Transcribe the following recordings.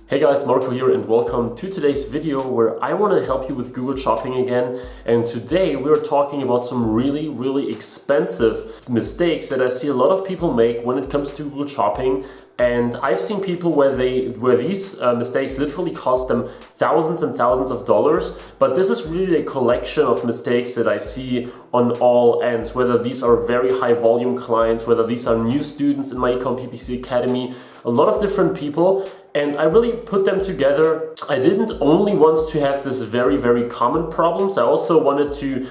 Hey guys, Marco here and welcome to today's video where I want to help you with Google Shopping again. And today we're talking about some really expensive mistakes that I see a lot of people make when it comes to Google Shopping. And I've seen people where these mistakes literally cost them thousands and thousands of dollars. But this is really a collection of mistakes that I see on all ends, whether these are very high volume clients, whether these are new students in my eCom PPC Academy, a lot of different people. And I really put them together. I didn't only want to have this very common problems. I also wanted to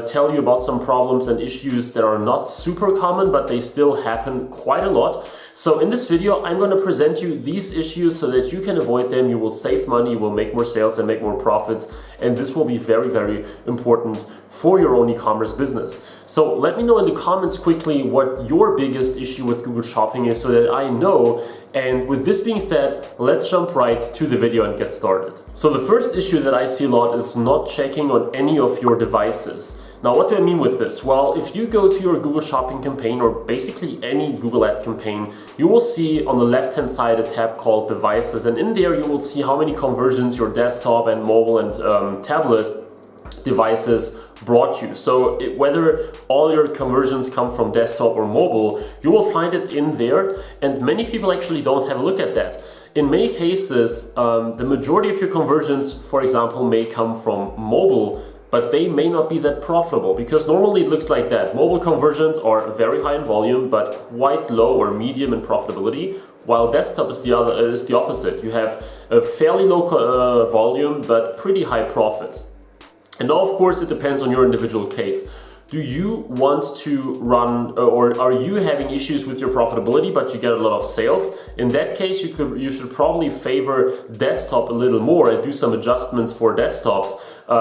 tell you about some problems and issues that are not super common, but they still happen quite a lot. So in this video, I'm going to present you these issues so that you can avoid them. You will save money, you will make more sales and make more profits. And this will be very important for your own e-commerce business. So let me know in the comments quickly what your biggest issue with Google Shopping is so that I know. And with this being said, let's jump right to the video and get started. So the first issue that I see a lot is not checking on any of your devices. Now, what do I mean with this? Well, if you go to your Google Shopping campaign or basically any Google ad campaign, you will see on the left-hand side a tab called Devices. And in there, you will see how many conversions your desktop and mobile and tablet devices brought you. So whether all your conversions come from desktop or mobile, you will find it in there. And many people actually don't have a look at that. In many cases, the majority of your conversions, for example, may come from mobile, but they may not be that profitable because normally it looks like that. Mobile conversions are very high in volume, but quite low or medium in profitability, while desktop is the opposite. You have a fairly low volume, but pretty high profits. And now, of course, it depends on your individual case. Do you want to run, or are you having issues with your profitability, but you get a lot of sales? In that case, you should probably favor desktop a little more and do some adjustments for desktops,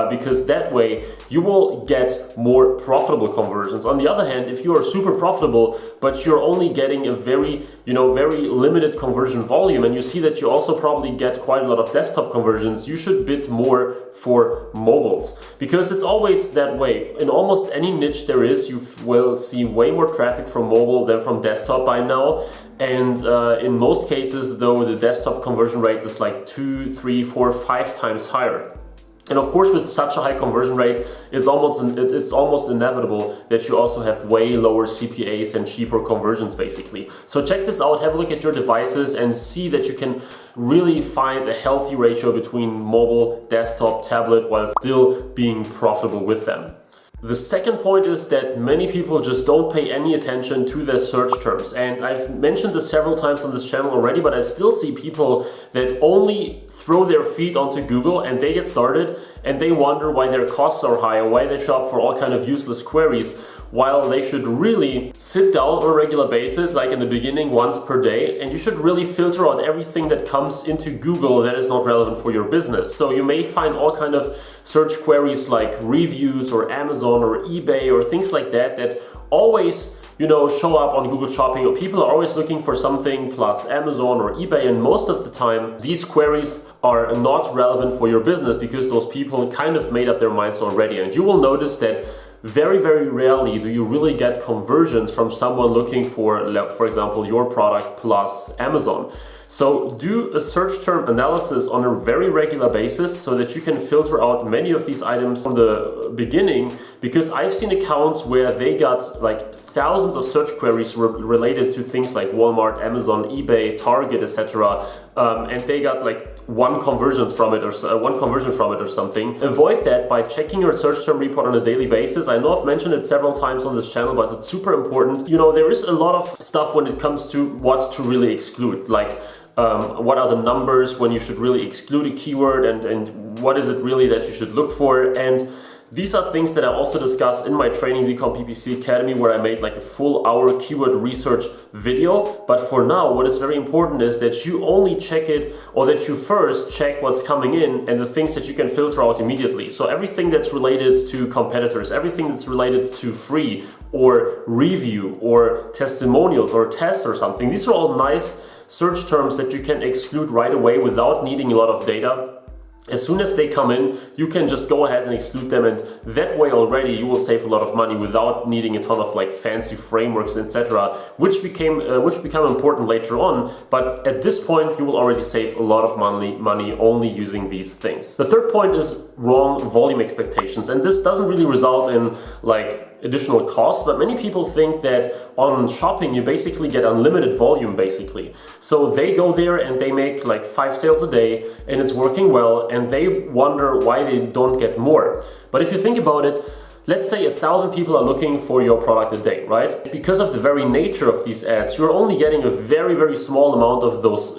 because that way you will get more profitable conversions. On the other hand, if you are super profitable, but you're only getting a very limited conversion volume, and you see that you also probably get quite a lot of desktop conversions, you should bid more for mobiles, because it's always that way. In almost any niche there is, you will see way more traffic from mobile than from desktop by now. And in most cases, though, the desktop conversion rate is like 2, 3, 4, 5 times higher. And of course, with such a high conversion rate, it's almost inevitable that you also have way lower CPAs and cheaper conversions, basically. So check this out, have a look at your devices and see that you can really find a healthy ratio between mobile, desktop, tablet, while still being profitable with them. The second point is that many people just don't pay any attention to their search terms. And I've mentioned this several times on this channel already, but I still see people that only throw their feet onto Google and they get started and they wonder why their costs are high or why they shop for all kind of useless queries, while they should really sit down on a regular basis, like in the beginning, once per day, and you should really filter out everything that comes into Google that is not relevant for your business. So you may find all kind of search queries like reviews or Amazon or eBay or things like that that always show up on Google Shopping, or people are always looking for something plus Amazon or eBay, and most of the time these queries are not relevant for your business because those people kind of made up their minds already. And you will notice that very rarely do you really get conversions from someone looking for example, your product plus Amazon. So do a search term analysis on a very regular basis so that you can filter out many of these items from the beginning, because I've seen accounts where they got like thousands of search queries related to things like Walmart, Amazon, eBay, Target, etc. And they got like one conversion from it or something. Avoid that by checking your search term report on a daily basis. I know I've mentioned it several times on this channel, but it's super important. There is a lot of stuff when it comes to what to really exclude, like what are the numbers when you should really exclude a keyword, and what is it really that you should look for. And these are things that I also discussed in my training, eCom PPC Academy, where I made like a full hour keyword research video. But for now, what is very important is that you only check it, or that you first check what's coming in and the things that you can filter out immediately. So everything that's related to competitors, everything that's related to free or review or testimonials or test or something, these are all nice search terms that you can exclude right away without needing a lot of data. As soon as they come in, you can just go ahead and exclude them, and that way already you will save a lot of money without needing a ton of like fancy frameworks, etc., which become important later on. But at this point, you will already save a lot of money only using these things. The third point is wrong volume expectations, and this doesn't really result in like additional costs, but many people think that on shopping you basically get unlimited volume basically. So they go there and they make like 5 sales a day and it's working well, and they wonder why they don't get more. But if you think about it, let's say 1,000 people are looking for your product a day, right? Because of the very nature of these ads, you're only getting a very, very small amount of those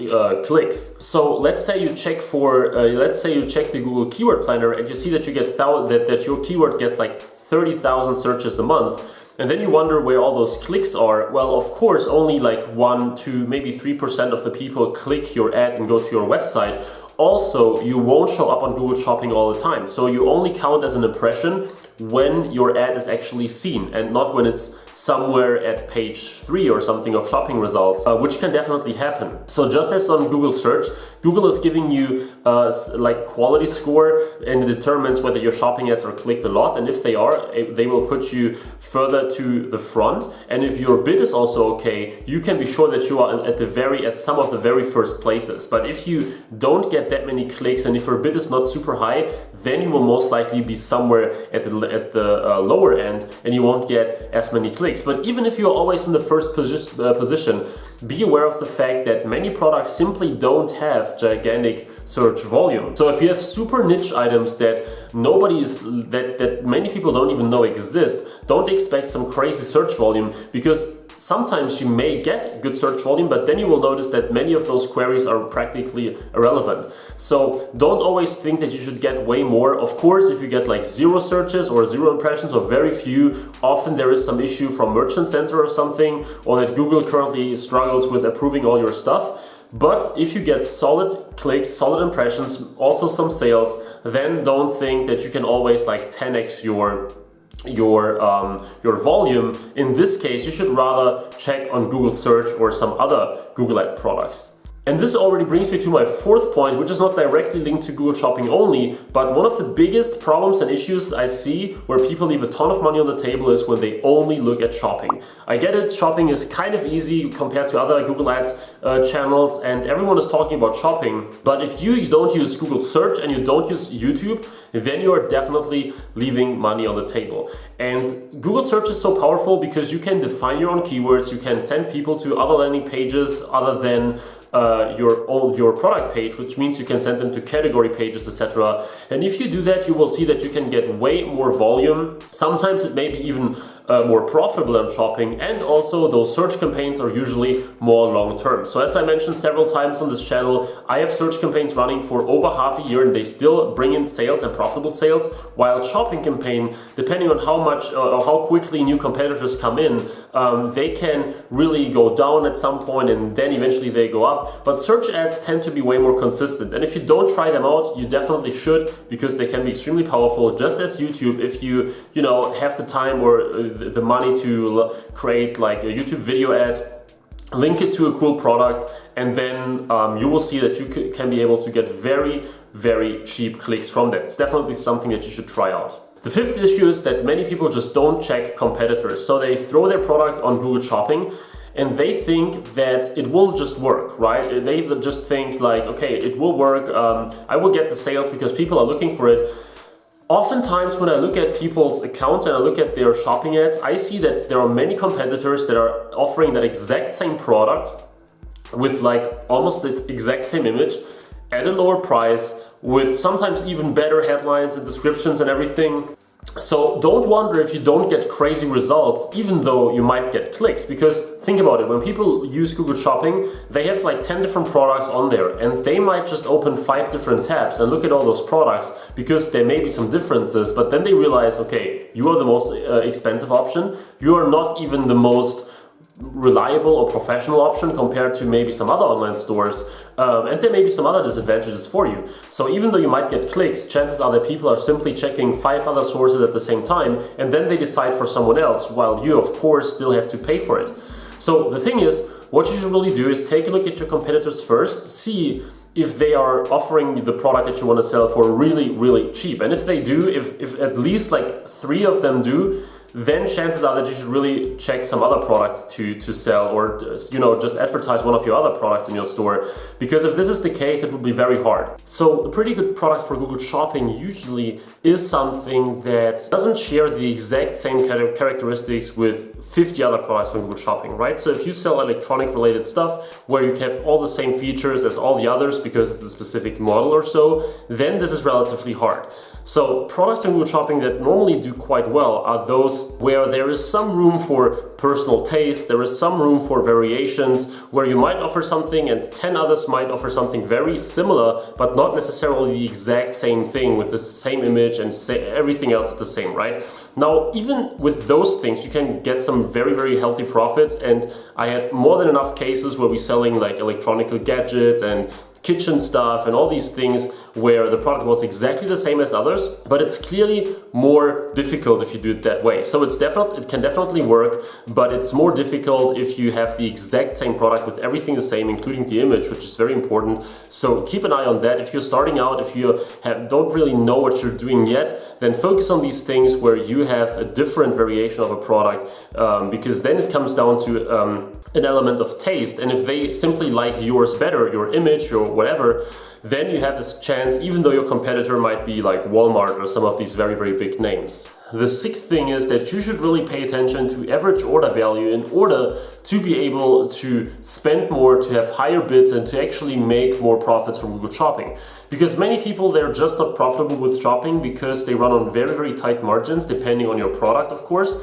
clicks. So let's say you check the Google Keyword Planner and you see that you get that your keyword gets like 30,000 searches a month, and then you wonder where all those clicks are. Well, of course, only like 1 to maybe 3% of the people click your ad and go to your website. Also, you won't show up on Google Shopping all the time, so you only count as an impression when your ad is actually seen and not when it's somewhere at page 3 or something of shopping results, which can definitely happen. So just as on Google search, Google is giving you like quality score, and it determines whether your shopping ads are clicked a lot, and if they are, they will put you further to the front. And if your bid is also okay, you can be sure that you are at some of the very first places. But if you don't get that many clicks and if your bid is not super high, then you will most likely be somewhere at the lower end and you won't get as many clicks. But even if you're always in the first position, be aware of the fact that many products simply don't have gigantic search volume. So if you have super niche items that that many people don't even know exist, don't expect some crazy search volume, because sometimes you may get good search volume, but then you will notice that many of those queries are practically irrelevant. So don't always think that you should get way more. Of course, if you get like 0 searches or 0 impressions or very few, often there is some issue from Merchant Center or something, or that Google currently struggles with approving all your stuff. But if you get solid clicks, solid impressions, also some sales, then don't think that you can always like 10x your volume. In this case, you should rather check on Google Search or some other Google Ad products. And this already brings me to my fourth point, which is not directly linked to Google Shopping only, but one of the biggest problems and issues I see where people leave a ton of money on the table is when they only look at shopping. I get it, shopping is kind of easy compared to other Google Ads channels, and everyone is talking about shopping. But if you don't use Google Search and you don't use YouTube, then you are definitely leaving money on the table. And Google Search is so powerful because you can define your own keywords, you can send people to other landing pages other than your product page, which means you can send them to category pages, etc. And if you do that, you will see that you can get way more volume. Sometimes it may be even more profitable than shopping, and also those search campaigns are usually more long term. So as I mentioned several times on this channel, I have search campaigns running for over half a year and they still bring in sales and profitable sales, while shopping campaign, depending on how much or how quickly new competitors come in, they can really go down at some point and then eventually they go up. But search ads tend to be way more consistent, and if you don't try them out, you definitely should, because they can be extremely powerful, just as YouTube. If you have the time or the money to create like a YouTube video ad, link it to a cool product, and then you will see that you can be able to get very, very cheap clicks from that. It's definitely something that you should try out. The fifth issue is that many people just don't check competitors. So they throw their product on Google Shopping and they think that it will just work, right? They just think like, okay, it will work, I will get the sales because people are looking for it. Oftentimes when I look at people's accounts and I look at their shopping ads, I see that there are many competitors that are offering that exact same product with like almost this exact same image at a lower price, with sometimes even better headlines and descriptions and everything. So don't wonder if you don't get crazy results, even though you might get clicks, because think about it, when people use Google Shopping, they have like 10 different products on there and they might just open 5 different tabs and look at all those products because there may be some differences, but then they realize, okay, you are the most expensive option, you are not even the most reliable or professional option compared to maybe some other online stores, and there may be some other disadvantages for you. So even though you might get clicks, chances are that people are simply checking 5 other sources at the same time, and then they decide for someone else, while you of course still have to pay for it. So the thing is, what you should really do is take a look at your competitors first, see if they are offering you the product that you want to sell for really, really cheap. And if they do, if at least like 3 of them do, then chances are that you should really check some other product to sell, or just advertise one of your other products in your store. Because if this is the case, it would be very hard. So a pretty good product for Google Shopping usually is something that doesn't share the exact same characteristics with 50 other products on Google Shopping, right? So if you sell electronic related stuff where you have all the same features as all the others because it's a specific model or so, then this is relatively hard. So products on Google Shopping that normally do quite well are those where there is some room for personal taste, there is some room for variations, where you might offer something and 10 others might offer something very similar, but not necessarily the exact same thing with the same image and everything else is the same, right? Now, even with those things, you can get some very, very healthy profits, and I had more than enough cases where we're selling like electronic gadgets and kitchen stuff and all these things where the product was exactly the same as others, but it's clearly more difficult if you do it that way. So it can definitely work, but it's more difficult if you have the exact same product with everything the same, including the image, which is very important. So keep an eye on that. If you're starting out, if you don't really know what you're doing yet, then focus on these things where you have a different variation of a product, because then it comes down to an element of taste. And if they simply like yours better, your image, your whatever, then you have this chance, even though your competitor might be like Walmart or some of these very, very big names. The 6th thing is that you should really pay attention to average order value in order to be able to spend more, to have higher bids, and to actually make more profits from Google Shopping. Because many people, they're just not profitable with shopping because they run on very, very tight margins, depending on your product, of course.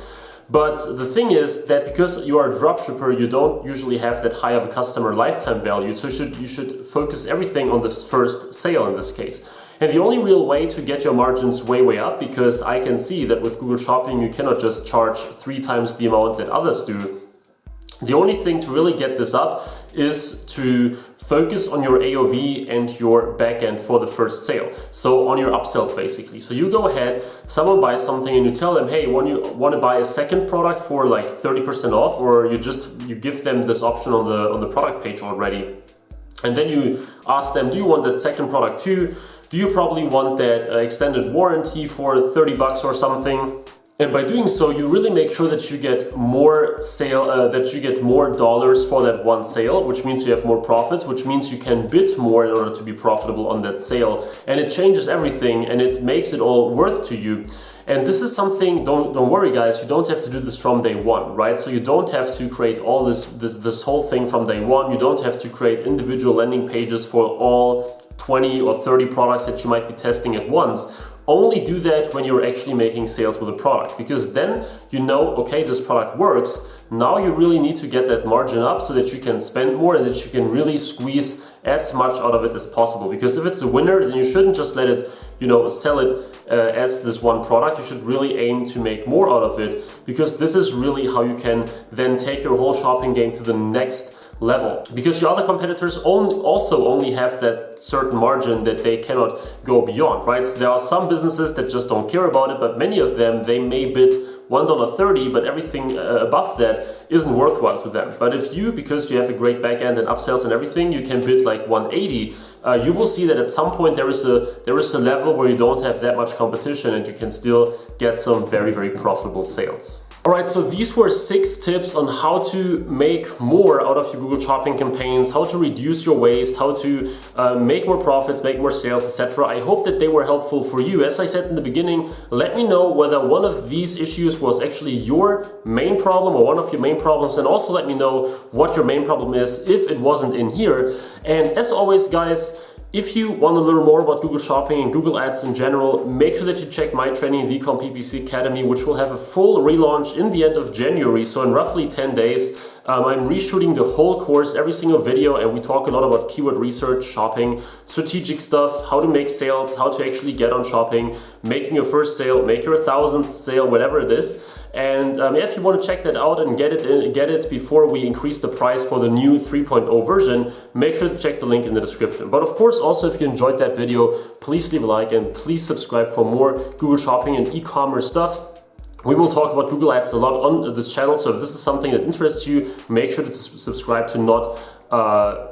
But the thing is that because you are a dropshipper, you don't usually have that high of a customer lifetime value. So you should focus everything on this first sale in this case. And the only real way to get your margins way, way up, because I can see that with Google Shopping, you cannot just charge 3 times the amount that others do. The only thing to really get this up is to focus on your AOV and your backend for the first sale. So on your upsells basically. So you go ahead, someone buys something and you tell them, hey, when you want to buy a second product for like 30% off, or you give them this option on the product page already. And then you ask them, do you want that second product too? Do you probably want that extended warranty for 30 bucks or something? And by doing so, you really make sure that you get more more dollars for that one sale, which means you have more profits, which means you can bid more in order to be profitable on that sale. And it changes everything and it makes it all worth to you. And this is something, don't worry guys, you don't have to do this from day one, right? So you don't have to create all this whole thing from day one. You don't have to create individual landing pages for all 20 or 30 products that you might be testing at once. Only do that when you're actually making sales with a product, because then you know, okay, this product works. Now you really need to get that margin up so that you can spend more and that you can really squeeze as much out of it as possible. Because if it's a winner, then you shouldn't just let it, sell it as this one product. You should really aim to make more out of it, because this is really how you can then take your whole shopping game to the next level. Because your other competitors also only have that certain margin that they cannot go beyond, right? So there are some businesses that just don't care about it, but many of them, they may bid $1.30, but everything above that isn't worthwhile to them. But if you, because you have a great backend and upsells and everything, you can bid like 180, you will see that at some point there is a level where you don't have that much competition and you can still get some very, very profitable sales. Alright, so these were 6 tips on how to make more out of your Google Shopping campaigns, how to reduce your waste, how to make more profits, make more sales, etc. I hope that they were helpful for you. As I said in the beginning, let me know whether one of these issues was actually your main problem or one of your main problems, and also let me know what your main problem is if it wasn't in here. And as always, guys, if you want to learn more about Google Shopping and Google Ads in general, make sure that you check my training, the eCom PPC Academy, which will have a full relaunch in the end of January, so in roughly 10 days. I'm reshooting the whole course, every single video, and we talk a lot about keyword research, shopping, strategic stuff, how to make sales, how to actually get on shopping, making your first sale, make your 1,000th sale, whatever it is. And if you want to check that out and get it before we increase the price for the new 3.0 version, make sure to check the link in the description. But of course, also if you enjoyed that video, please leave a like and please subscribe for more Google Shopping and e-commerce stuff. We will talk about Google Ads a lot on this channel, so if this is something that interests you, make sure to subscribe to not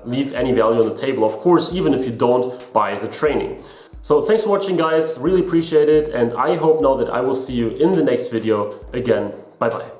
leave any value on the table, of course, even if you don't buy the training. So thanks for watching, guys, really appreciate it, and I hope now that I will see you in the next video again. Bye bye.